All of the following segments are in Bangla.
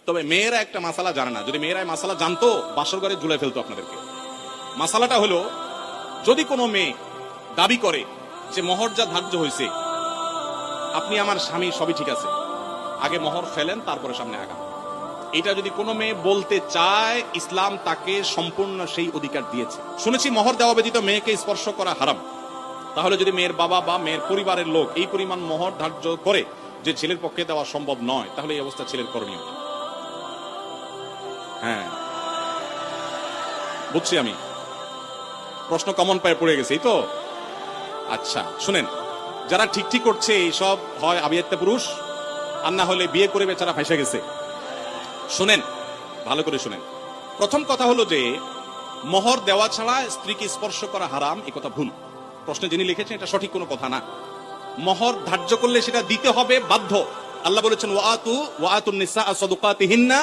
তবে মেয়েরা একটা মাসালা জানে না। যদি মেয়েরা মাসালা জানতো বাসর ঘরে ঝুলে ফেলতো আপনাদেরকে। মাসালাটা হলো, যদি কোনো মেয়ে দাবি করে যে মোহর যা ধার্য হয়েছে, আপনি আমার স্বামী, সবই ঠিক আছে, আগে মোহর ফেলেন তারপরে সামনে আগান, এটা যদি কোনো মেয়ে বলতে চায়, ইসলাম তাকে সম্পূর্ণ সেই অধিকার দিয়েছে। শুনেছি মোহর দেওয়া ব্যতীত মেয়েকে স্পর্শ করা হারাম। তাহলে যদি মেয়ের বাবা বা মেয়ের পরিবারের লোক এই পরিমাণ মোহর ধার্য করে যে ছেলের পক্ষে দেওয়া সম্ভব নয়, তাহলে এই অবস্থা ছেলের করণীয়। হ্যাঁ, বুঝছি আমি, প্রশ্ন কমন পায়ে পড়ে গেছে, এই তো। আচ্ছা শুনেন, যারা ঠিক ঠিক করছে এইসব, হয় আবিয়াত্তা পুরুষ, আর না হলে বিয়ে করে বেচারা ফাঁসে গেছে। শুনেন, ভালো করে শুনেন। প্রথম কথা হলো যে মোহর দেওয়া ছাড়া স্ত্রীকে স্পর্শ করা হারাম, এই কথা ভুল। প্রশ্নে যিনি লিখেছেন এটা সঠিক কোনো কথা না। মোহর ধার্য করলে সেটা দিতে হবে বাধ্য। আল্লাহ বলেছেন ওয়াতুন নিসা সাদুকাতিহিন্না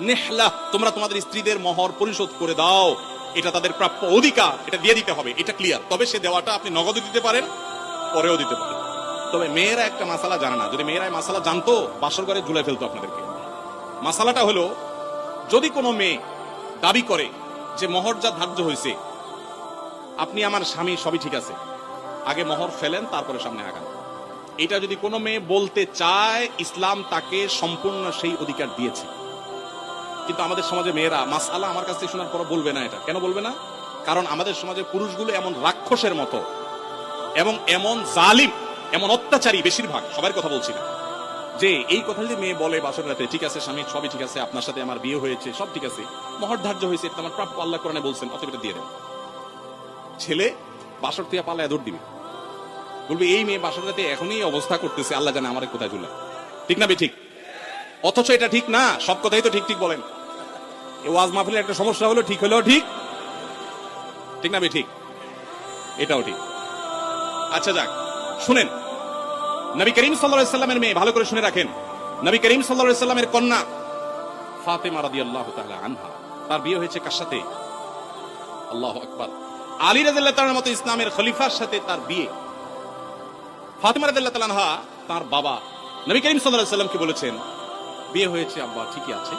নিহলা, তোমরা তোমাদের স্ত্রীদের মোহর পরিশোধ করে দাও, এটা তাদের প্রাপ্য অধিকার, এটা দিয়ে দিতে হবে, এটা ক্লিয়ার। তবে সে দেওয়াটা আপনি নগদে দিতে পারেন, পরেও দিতে পারেন। তবে মেয়েরা একটা মাসালা জানে না। যদি মেয়েরা মাসালা জানতো বাসর ঘরে ঝুলে ফেলতো আপনাদেরকে। মাসালাটা হলো, যদি কোনো মেয়ে দাবি করে যে মোহর যা ধার্য হয়েছে, আপনি আমার স্বামী, সবই ঠিক আছে, আগে মোহর ফেলেন তারপরে সামনে আগান, এটা যদি কোনো মেয়ে বলতে চায়, ইসলাম তাকে সম্পূর্ণ সেই অধিকার দিয়েছে। কিন্তু আমাদের সমাজে মেয়েরা মাসআলা আমার কাছ থেকে শোনার পর বলবে না। এটা কেন বলবে না? কারণ আমাদের সমাজে পুরুষগুলো এমন রাক্ষসের মতো এবং এমন জালিম, এমন অত্যাচারী, বেশিরভাগ, সবার কথা বলছি না, যে এই কথা যদি মেয়ে বলে বাসর রাতে, ঠিক আছে স্বামী, সবই ঠিক আছে, আপনার সাথে আমার বিয়ে হয়েছে, সব ঠিক আছে, মোহর ধার্য হয়েছে, এটা আমার প্রাপ্য, আল্লাহ কোরআনে বলছেন, অতএব এটা দিয়ে দেন। ছেলে বাসর থেকে পালায় দৌড় দিবে, বলবে এই মেয়ে বাসর রাতে এখনই অবস্থা করতেছে, আল্লাহ জানে আমার কোথায় ঝুলে। ঠিক না? ঠিক। অথচ এটা ঠিক না। সব কথাই তো ঠিক ঠিক বলেন। ওয়াজ মাহফিলের একটা সমস্যা হলো, ঠিক হলেও ঠিক, ঠিক না? ঠিক, এটাও ঠিক। আচ্ছা যাক, শুনেন, নবী করিম সাল্লাল্লাহু আলাইহি সাল্লামের মেয়ে, ভালো করে শুনে রাখেন, নবী করিম সাল্লাল্লাহু আলাইহি সাল্লামের কন্যা ফাতেমা রাদিয়াল্লাহু তাআলা আনহা, তার বিয়ে হয়েছে কার সাথে? আল্লাহু আকবার, আলী রাদিয়াল্লাহু তাআলার মতো ইসলামের খলিফার সাথে তার বিয়ে। ফাতেমা রাদিয়াল্লাহু তাআলা আনহা, তার বাবা নবী করিম সাল্লাল্লাহু আলাইহি সাল্লামকে বলেছেন, বিয়ে হয়েছে আব্বা, ঠিকই আছে,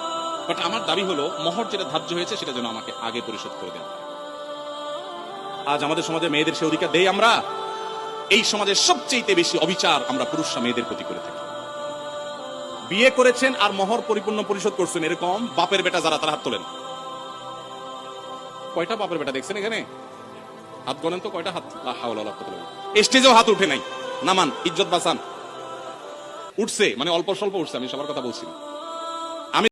বাট আমার দাবি হলো মোহর যেটা ধার্য হয়েছে সেটা যেন আমাকে আগে পরিশোধ করে দেন। আজ আমাদের সমাজে মেয়েদের সে অধিকার দেই আমরা? এই সমাজের সবচেয়ে বেশি অবিচার আমরা পুরুষরা মেয়েদের প্রতি করে থাকি। বিয়ে করেছেন আর মোহর পরিপূর্ণ পরিশোধ করছেন, এরকম বাপের বেটা যারা, তারা হাত তোলেন। কয়টা বাপের বেটা দেখছেন এখানে? হাত গণেন তো, কয়টা হাত? স্টেজেও হাত উঠে নাই, নামান, ইজ্জত বাঁচান। উঠছে মানে অল্প স্বল্প উঠছে, আমি সবার কথা বলছি না।